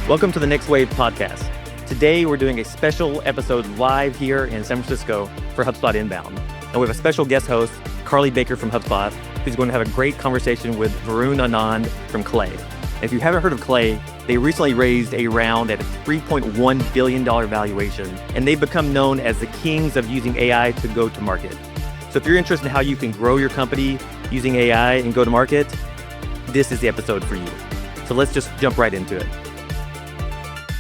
Welcome to the Next Wave podcast. Today, we're doing a special episode live here in San Francisco for HubSpot Inbound. And we have a special guest host, Carly Baker from HubSpot, who's going to have a great conversation with Varun Anand from Clay. And if you haven't heard of Clay, they recently raised a round at a $3.1 billion valuation, and they've become known as the kings of using AI to go to market. So if you're interested in how you can grow your company using AI and go to market, this is the episode for you. So let's just jump right into it.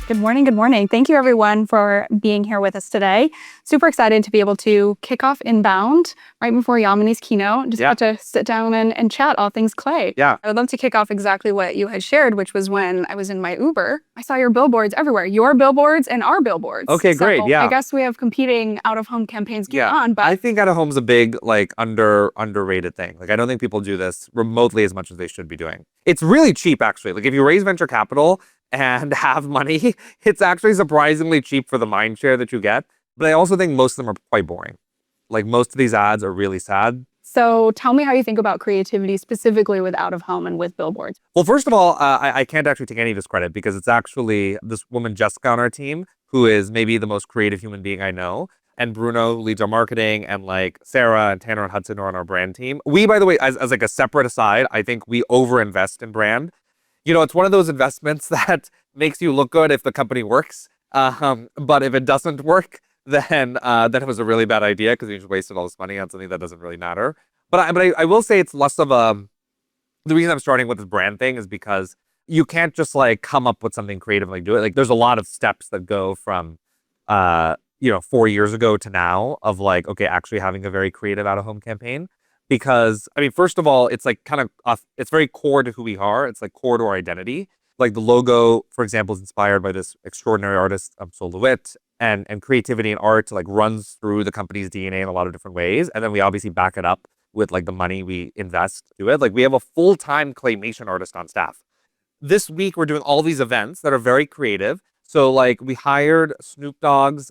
Good morning. Good morning. Thank you, everyone, for being here with us today. Super excited to be able to kick off Inbound right before Yamini's keynote. Just got to sit down and chat all things Clay. Yeah. I would love to kick off exactly what you had shared, which was when I was in my Uber. I saw your billboards everywhere, your billboards and our billboards. Okay, great. Yeah. I guess we have competing out-of-home campaigns going on. But I think out-of-home's a big, underrated thing. I don't think people do this remotely as much as they should be doing. It's really cheap, actually. If you raise venture capital and have money, it's actually surprisingly cheap for the mind share that you get. But I also think most of them are quite boring. Most of these ads are really sad. So tell me how you think about creativity specifically with out-of-home and with billboards. Well, first of all, I can't actually take any of this credit because it's actually this woman, Jessica, on our team, who is maybe the most creative human being I know. And Bruno leads our marketing, and Sarah and Tanner and Hudson are on our brand team. We, by the way, as a separate aside, I think we overinvest in brand. It's one of those investments that makes you look good if the company works. But if it doesn't work, then it was a really bad idea because you just wasted all this money on something that doesn't really matter. But I will say it's less of the reason I'm starting with this brand thing is because you can't just come up with something creative and do it. There's a lot of steps that go from 4 years ago to now of actually having a very creative out-of-home campaign. Because, first of all, it's it's very core to who we are. It's core to our identity. The logo, for example, is inspired by this extraordinary artist, Sol LeWitt, and creativity and art runs through the company's DNA in a lot of different ways. And then we obviously back it up with the money we invest to it. We have a full-time claymation artist on staff. This week, we're doing all these events that are very creative. So we hired Snoop Dogg's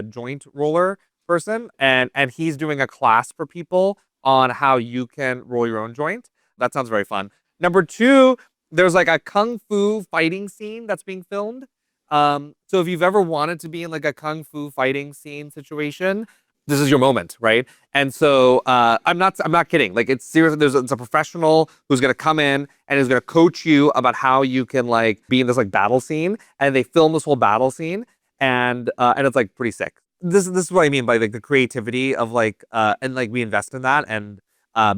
joint roller person, and he's doing a class for people on how you can roll your own joint. That sounds very fun. Number two, there's a kung fu fighting scene that's being filmed. So if you've ever wanted to be in a kung fu fighting scene situation, this is your moment, right? And so I'm not kidding. It's serious. It's a professional who's gonna come in and is gonna coach you about how you can be in this battle scene, and they film this whole battle scene, and it's pretty sick. This is what I mean by the creativity of and we invest in that, and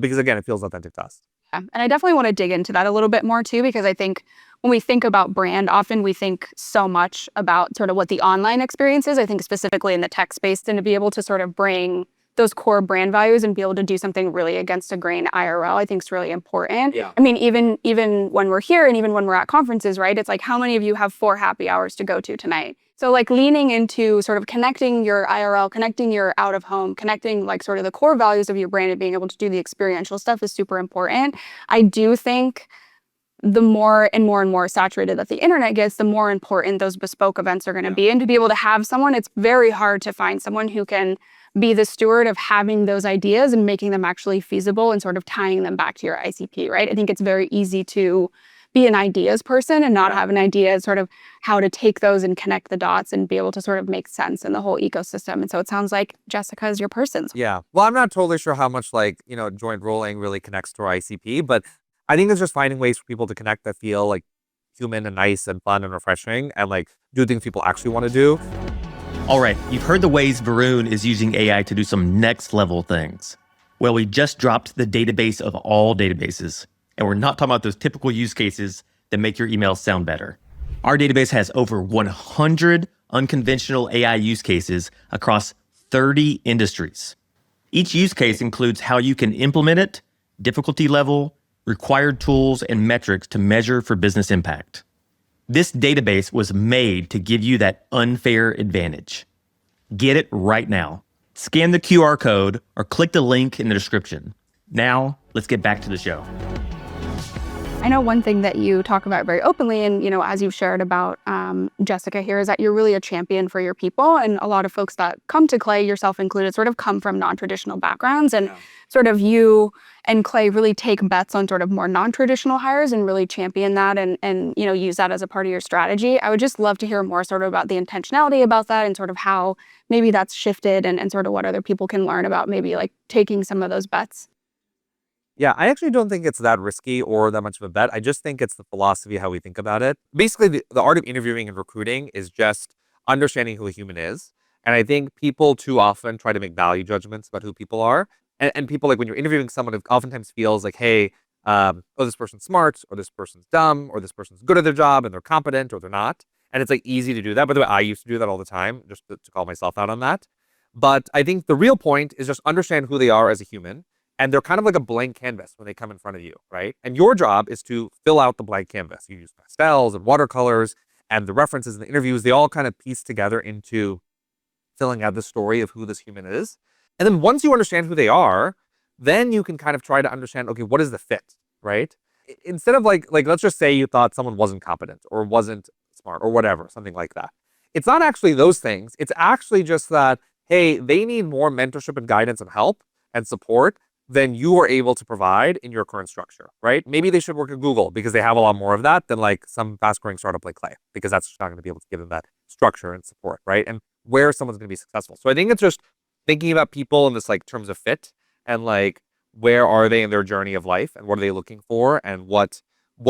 because again it feels authentic to us. Yeah. And I definitely want to dig into that a little bit more too, because I think when we think about brand, often we think so much about sort of what the online experience is. I think specifically in the tech space, and to be able to sort of bring those core brand values and be able to do something really against a grain IRL, I think is really important. Yeah. Even when we're here and even when we're at conferences, right? It's how many of you have 4 happy hours to go to tonight? So leaning into sort of connecting your IRL, connecting your out of home, connecting sort of the core values of your brand and being able to do the experiential stuff is super important. I do think the more and more saturated that the internet gets, the more important those bespoke events are going to be. And to be able to have someone, it's very hard to find someone who can be the steward of having those ideas and making them actually feasible and sort of tying them back to your ICP, right? I think it's very easy to be an ideas person and not have an idea sort of how to take those and connect the dots and be able to sort of make sense in the whole ecosystem. And so it sounds like Jessica is your person. Yeah. Well, I'm not totally sure how much joint rolling really connects to our ICP, but I think it's just finding ways for people to connect that feel human and nice and fun and refreshing and do things people actually want to do. All right, you've heard the ways Varun is using AI to do some next level things. Well, we just dropped the database of all databases. And we're not talking about those typical use cases that make your emails sound better. Our database has over 100 unconventional AI use cases across 30 industries. Each use case includes how you can implement it, difficulty level, required tools, and metrics to measure for business impact. This database was made to give you that unfair advantage. Get it right now. Scan the QR code or click the link in the description. Now, let's get back to the show. I know one thing that you talk about very openly, and as you've shared about Jessica here, is that you're really a champion for your people. And a lot of folks that come to Clay, yourself included, sort of come from non-traditional backgrounds, and sort of you and Clay really take bets on sort of more non-traditional hires and really champion that, and use that as a part of your strategy. I would just love to hear more sort of about the intentionality about that, and sort of how maybe that's shifted, and sort of what other people can learn about maybe like taking some of those bets. Yeah, I actually don't think it's that risky or that much of a bet. I just think it's the philosophy, how we think about it. Basically, the art of interviewing and recruiting is just understanding who a human is. And I think people too often try to make value judgments about who people are. And people, like when you're interviewing someone, it oftentimes feels like, hey, oh, this person's smart, or this person's dumb, or this person's good at their job and they're competent, or they're not. And it's like easy to do that. By the way, I used to do that all the time, just to call myself out on that. But I think the real point is just understand who they are as a human. And they're kind of like a blank canvas when they come in front of you, right? And your job is to fill out the blank canvas. You use pastels and watercolors, and the references and the interviews, they all kind of piece together into filling out the story of who this human is. And then once you understand who they are, then you can kind of try to understand, okay, what is the fit, right? Instead of like let's just say you thought someone wasn't competent or wasn't smart or whatever, something like that. It's not actually those things. It's actually just that, hey, they need more mentorship and guidance and help and support than you are able to provide in your current structure, right? Maybe they should work at Google because they have a lot more of that than like some fast-growing startup like Clay, because that's just not going to be able to give them that structure and support, right? And where someone's going to be successful. So I think it's just thinking about people in this like terms of fit, and like where are they in their journey of life, and what are they looking for, and what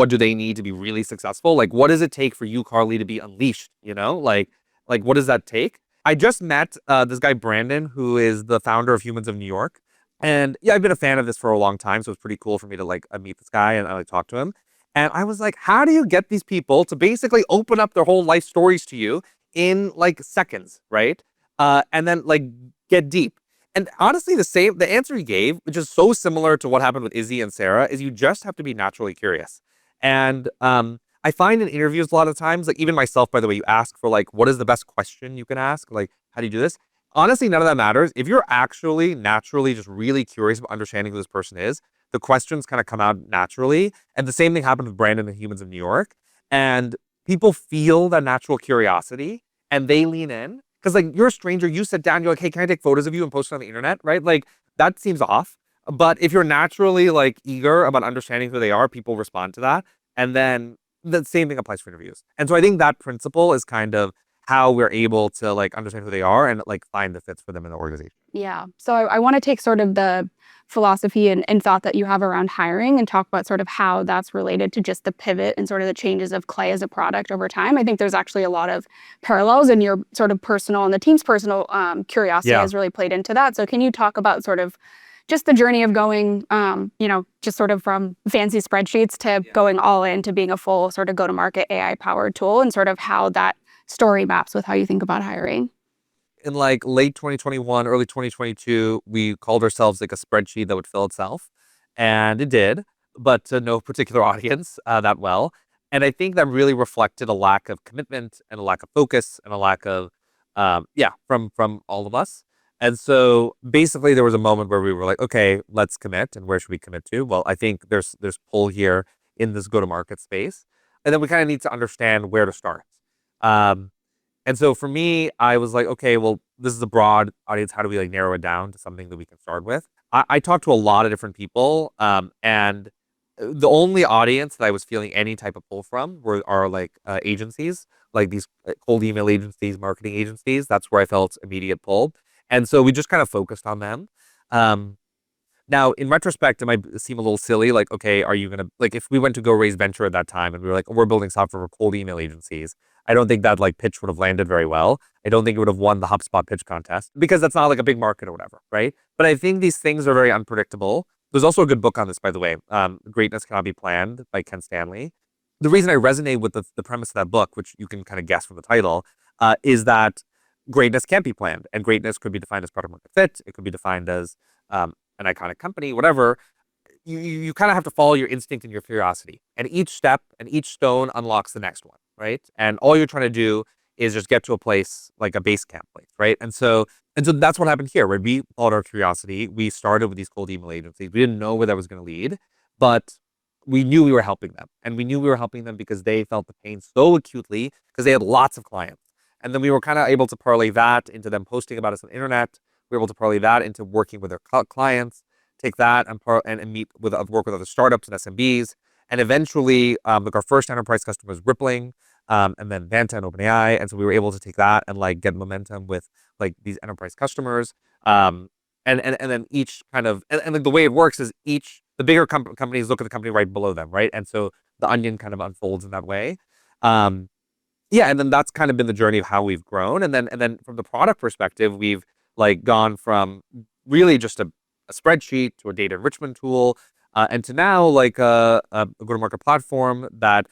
do they need to be really successful? Like, what does it take for you, Carly, to be unleashed? Like what does that take? I just met this guy Brandon, who is the founder of Humans of New York. And yeah, I've been a fan of this for a long time, so it's pretty cool for me to like meet this guy and I like talk to him. And I was like, how do you get these people to basically open up their whole life stories to you in like seconds, right? And then like get deep. And honestly, the answer he gave, which is so similar to what happened with Izzy and Sarah, is you just have to be naturally curious. And I find in interviews a lot of times, like even myself, by the way, you ask for like, what is the best question you can ask? Like, how do you do this? Honestly, none of that matters. If you're actually naturally just really curious about understanding who this person is, the questions kind of come out naturally. And the same thing happened with Brandon and Humans of New York. And people feel that natural curiosity and they lean in. Because like you're a stranger, you sit down, you're like, hey, can I take photos of you and post it on the internet? Right? Like that seems off. But if you're naturally like eager about understanding who they are, people respond to that. And then the same thing applies for interviews. And so I think that principle is kind of how we're able to like understand who they are and like find the fits for them in the organization. Yeah. So I want to take sort of the philosophy and thought that you have around hiring and talk about sort of how that's related to just the pivot and sort of the changes of Clay as a product over time. I think there's actually a lot of parallels, and your sort of personal and the team's personal curiosity has really played into that. So can you talk about sort of just the journey of going, just sort of from fancy spreadsheets to going all in to being a full sort of go-to-market AI-powered tool, and sort of how that story maps with how you think about hiring? In like late 2021, early 2022, we called ourselves like a spreadsheet that would fill itself. And it did, but to no particular audience that well. And I think that really reflected a lack of commitment and a lack of focus and a lack of, from all of us. And so basically there was a moment where we were like, okay, let's commit. And where should we commit to? Well, I think there's pull here in this go-to-market space. And then we kind of need to understand where to start. And so for me, I was like, okay, well, this is a broad audience. How do we like narrow it down to something that we can start with? I talked to a lot of different people, and the only audience that I was feeling any type of pull from are like agencies, like these cold email agencies, marketing agencies. That's where I felt immediate pull. And so we just kind of focused on them. Now, in retrospect, it might seem a little silly. Like, okay, are you going to, like, if we went to go raise venture at that time and we were like, we're building software for cold email agencies, I don't think that like pitch would have landed very well. I don't think it would have won the HubSpot pitch contest because that's not like a big market or whatever, right? But I think these things are very unpredictable. There's also a good book on this, by the way, Greatness Cannot Be Planned by Ken Stanley. The reason I resonate with the premise of that book, which you can kind of guess from the title, is that greatness can't be planned. And greatness could be defined as product market fit. It could be defined as an iconic company, whatever. You kind of have to follow your instinct and your curiosity. And each step and each stone unlocks the next one, right? And all you're trying to do is just get to a place like a base camp place, right? And so that's what happened here, right? We followed our curiosity. We started with these cold email agencies. We didn't know where that was going to lead, but we knew we were helping them. And we knew we were helping them because they felt the pain so acutely because they had lots of clients. And then we were kind of able to parlay that into them posting about us on the internet. We were able to parlay that into working with their clients, take that and meet with work with other startups and SMBs. And eventually, like our first enterprise customer was Rippling, and then Vanta and OpenAI. And so we were able to take that and like get momentum with like these enterprise customers. And then each kind of and like the way it works is the bigger companies look at the company right below them, right? And so the onion kind of unfolds in that way. Yeah, and then that's kind of been the journey of how we've grown. And then from the product perspective, we've like gone from really just a spreadsheet to a data enrichment tool, and to now like a go-to-market platform that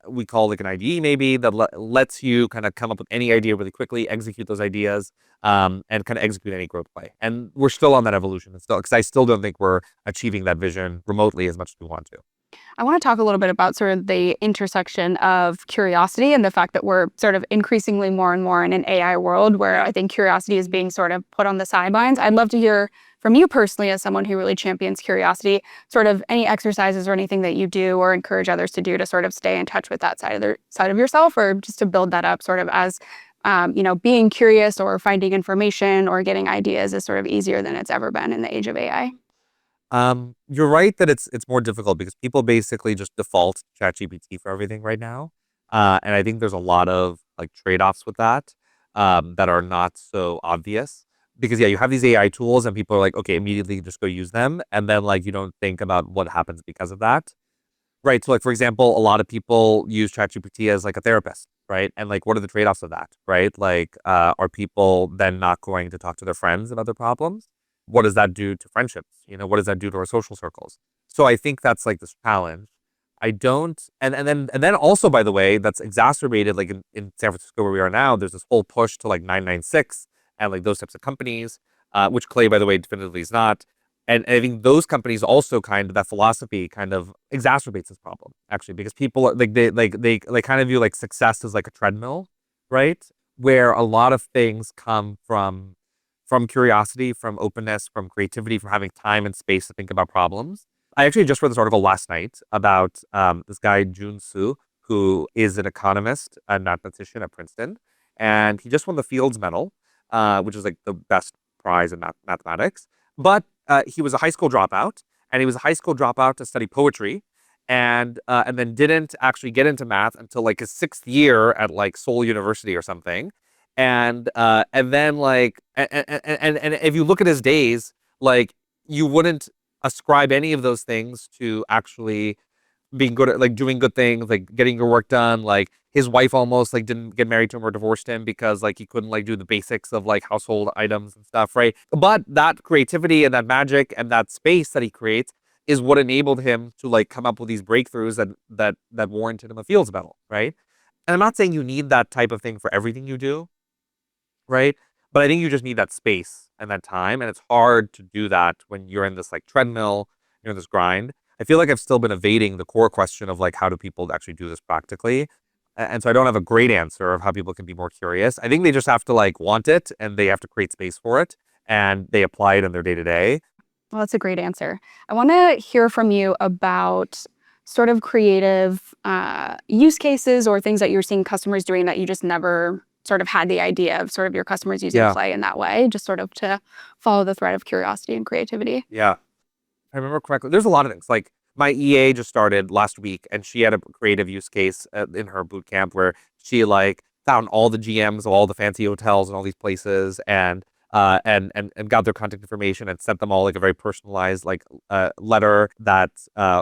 we call like an IDE maybe that lets you kind of come up with any idea really quickly, execute those ideas, and kind of execute any growth play. And we're still on that evolution, and still because I still don't think we're achieving that vision remotely as much as we want to. I want to talk a little bit about sort of the intersection of curiosity and the fact that we're sort of increasingly more and more in an AI world where I think curiosity is being sort of put on the sidelines. I'd love to hear from you personally, as someone who really champions curiosity, sort of any exercises or anything that you do or encourage others to do to sort of stay in touch with that side of yourself, or just to build that up sort of as, being curious or finding information or getting ideas is sort of easier than it's ever been in the age of AI. You're right that it's more difficult because people basically just default to ChatGPT for everything right now. And I think there's a lot of like trade-offs with that that are not so obvious. Because yeah, you have these AI tools and people are like, okay, immediately just go use them. And then like you don't think about what happens because of that. Right. So like for example, a lot of people use ChatGPT as like a therapist, right? And like what are the trade-offs of that? Right? Like are people then not going to talk to their friends about their problems? What does that do to friendships? What does that do to our social circles? So I think that's like this challenge. I don't and then also by the way, that's exacerbated like in San Francisco where we are now, there's this whole push to like 996 and like those types of companies, which Clay, by the way, definitively is not. And I think those companies also that philosophy kind of exacerbates this problem actually, because people are like they kind of view like success as like a treadmill, right? Where a lot of things come from curiosity, from openness, from creativity, from having time and space to think about problems. I actually just read this article last night about this guy, Jun Su, who is an economist and mathematician at Princeton. And he just won the Fields Medal, which is like the best prize in mathematics. But he was a high school dropout, and he was a high school dropout to study poetry, and then didn't actually get into math until like his 6th year at like Seoul University or something. And then like and if you look at his days, like you wouldn't ascribe any of those things to actually being good at like doing good things, like getting your work done. Like his wife almost like didn't get married to him or divorced him because like he couldn't like do the basics of like household items and stuff, right? But that creativity and that magic and that space that he creates is what enabled him to like come up with these breakthroughs that warranted him a Fields Medal, right? And I'm not saying you need that type of thing for everything you do, right? But I think you just need that space and that time, and it's hard to do that when you're in this like treadmill, you're in this grind. I feel like I've still been evading the core question of like how do people actually do this practically, and so I don't have a great answer of how people can be more curious. I think they just have to like want it, and they have to create space for it, and they apply it in their day to day. Well, that's a great answer. I want to hear from you about sort of creative use cases or things that you're seeing customers doing that you just never sort of had the idea of sort of your customers using Yeah. play in that way, just sort of to follow the thread of curiosity and creativity. Yeah. I remember correctly. There's a lot of things. Like my EA just started last week, and she had a creative use case in her boot camp where she like found all the GMs of all the fancy hotels and all these places, and got their contact information and sent them all like a very personalized like letter that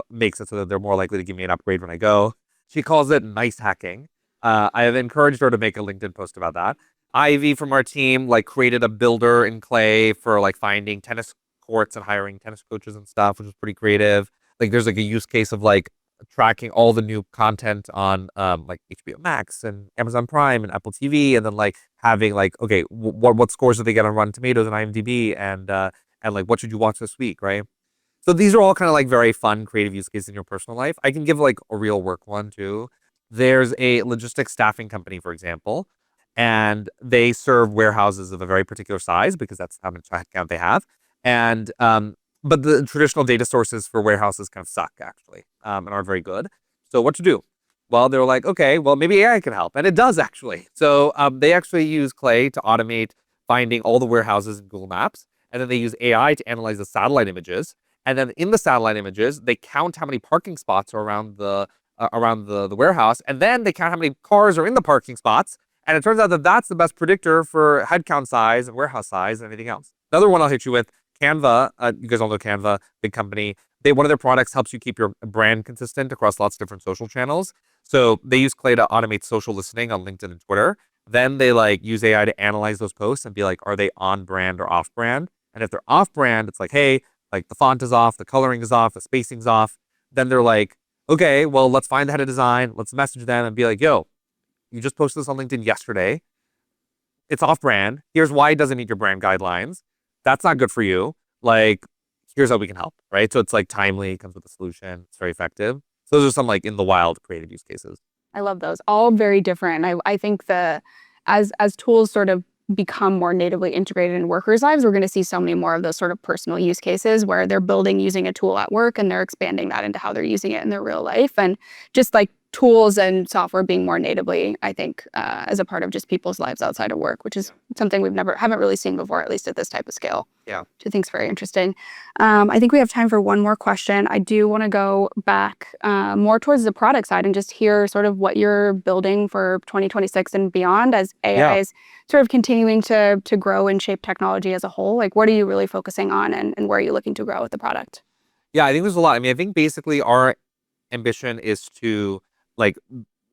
makes it so that they're more likely to give me an upgrade when I go. She calls it nice hacking. I have encouraged her to make a LinkedIn post about that. Ivy from our team like created a builder in Clay for like finding tennis courts and hiring tennis coaches and stuff, which was pretty creative. Like there's like a use case of like tracking all the new content on like HBO Max and Amazon Prime and Apple TV, and then like having like, okay, what scores did they get on Rotten Tomatoes and IMDb, and like what should you watch this week, right? So these are all kind of like very fun creative use cases in your personal life. I can give like a real work one too. There's a logistics staffing company, for example, and they serve warehouses of a very particular size because that's how much headcount they have. And but the traditional data sources for warehouses kind of suck actually, and aren't very good. So what to do? Well, they're like, okay, well, maybe AI can help. And it does actually. So they actually use Clay to automate finding all the warehouses in Google Maps. And then they use AI to analyze the satellite images. And then in the satellite images, they count how many parking spots are around the warehouse. And then they count how many cars are in the parking spots. And it turns out that that's the best predictor for headcount size and warehouse size and anything else. Another one I'll hit you with, Canva. You guys all know Canva, big company. One of their products helps you keep your brand consistent across lots of different social channels. So they use Clay to automate social listening on LinkedIn and Twitter. Then they like use AI to analyze those posts and be like, are they on brand or off brand? And if they're off brand, it's like, hey, like the font is off, the coloring is off, the spacing's off. Then they're like, okay, well, let's find the head of design. Let's message them and be like, yo, you just posted this on LinkedIn yesterday. It's off brand. Here's why it doesn't meet your brand guidelines. That's not good for you. Like, here's how we can help, right? So it's like timely, comes with a solution. It's very effective. So those are some like in the wild creative use cases. I love those. All very different. I think as tools sort of become more natively integrated in workers' lives, we're going to see so many more of those sort of personal use cases where they're building using a tool at work and they're expanding that into how they're using it in their real life. And just like tools and software being more natively, I think, as a part of just people's lives outside of work, which is something haven't really seen before, at least at this type of scale. Yeah. Which I think is very interesting. I think we have time for one more question. I do want to go back more towards the product side and just hear sort of what you're building for 2026 and beyond as AI is sort of continuing to grow and shape technology as a whole. Like, what are you really focusing on and where are you looking to grow with the product? Yeah, I think there's a lot. I mean, I think basically our ambition is to like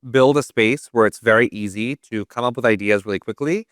build a space where it's very easy to come up with ideas really quickly,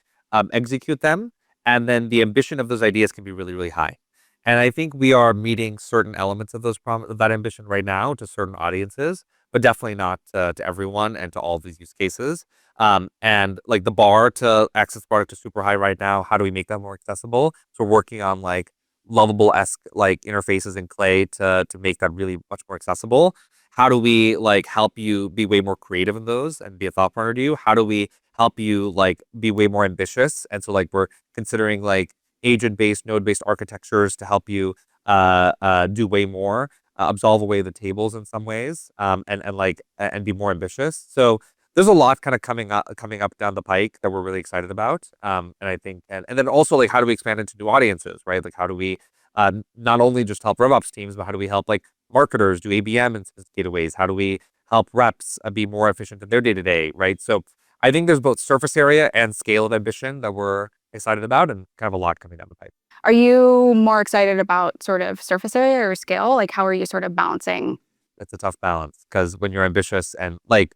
execute them, and then the ambition of those ideas can be really, really high. And I think we are meeting certain elements of of that ambition right now to certain audiences, but definitely not to everyone and to all of these use cases. And like the bar to access product is super high right now. How do we make that more accessible? So we're working on like lovable-esque like interfaces in Clay to make that really much more accessible. How do we like help you be way more creative in those and be a thought partner to you? How do we help you like be way more ambitious? And so like we're considering like agent-based, node-based architectures to help you do way more, absolve away the tables in some ways, and be more ambitious. So there's a lot kind of coming up down the pike that we're really excited about. And I think and then also like how do we expand into new audiences, right? Like how do we not only just help RevOps teams, but how do we help like marketers do ABM in sophisticated ways? How do we help reps be more efficient in their day-to-day, right? So I think there's both surface area and scale of ambition that we're excited about and kind of a lot coming down the pipe. Are you more excited about sort of surface area or scale? Like, how are you sort of balancing? It's a tough balance because when you're ambitious and like,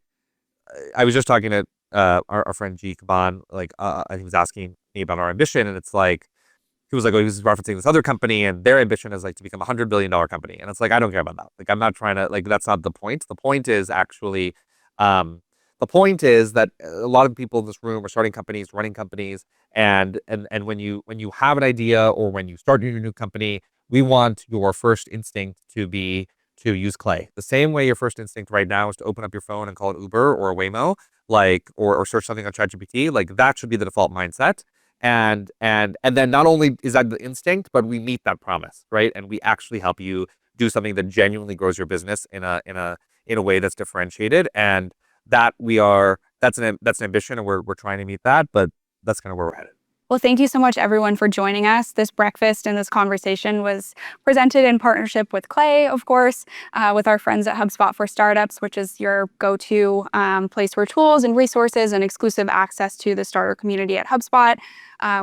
I was just talking to our friend G Kaban, like he was asking me about our ambition and it's like, he was like, oh, he was referencing this other company and their ambition is like to become $100 billion company. And it's like, I don't care about that. Like, I'm not trying to, like, that's not the point. The point is actually, the point is that a lot of people in this room are starting companies, running companies. And when you have an idea or when you start your new company, we want your first instinct to be to use Clay. The same way your first instinct right now is to open up your phone and call it Uber or Waymo, like, or search something on ChatGPT. Like that should be the default mindset. And then not only is that the instinct, but we meet that promise, right? And we actually help you do something that genuinely grows your business in a way that's differentiated. And that's an ambition, and we're trying to meet that. But that's kind of where we're headed. Well, thank you so much, everyone, for joining us. This breakfast and this conversation was presented in partnership with Clay, of course, with our friends at HubSpot for Startups, which is your go-to place for tools and resources and exclusive access to the starter community at HubSpot,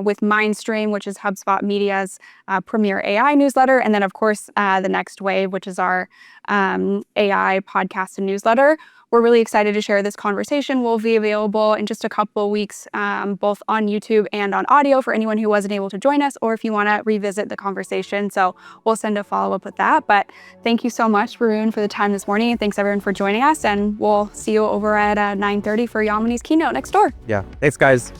with Mindstream, which is HubSpot Media's premier AI newsletter, and then, of course, The Next Wave, which is our AI podcast and newsletter. We're really excited to share this conversation. We'll be available in just a couple of weeks, both on YouTube and on audio for anyone who wasn't able to join us, or if you want to revisit the conversation. So we'll send a follow-up with that. But thank you so much, Varun, for the time this morning. And thanks, everyone, for joining us. And we'll see you over at 9:30 for Yamini's keynote next door. Yeah. Thanks, guys.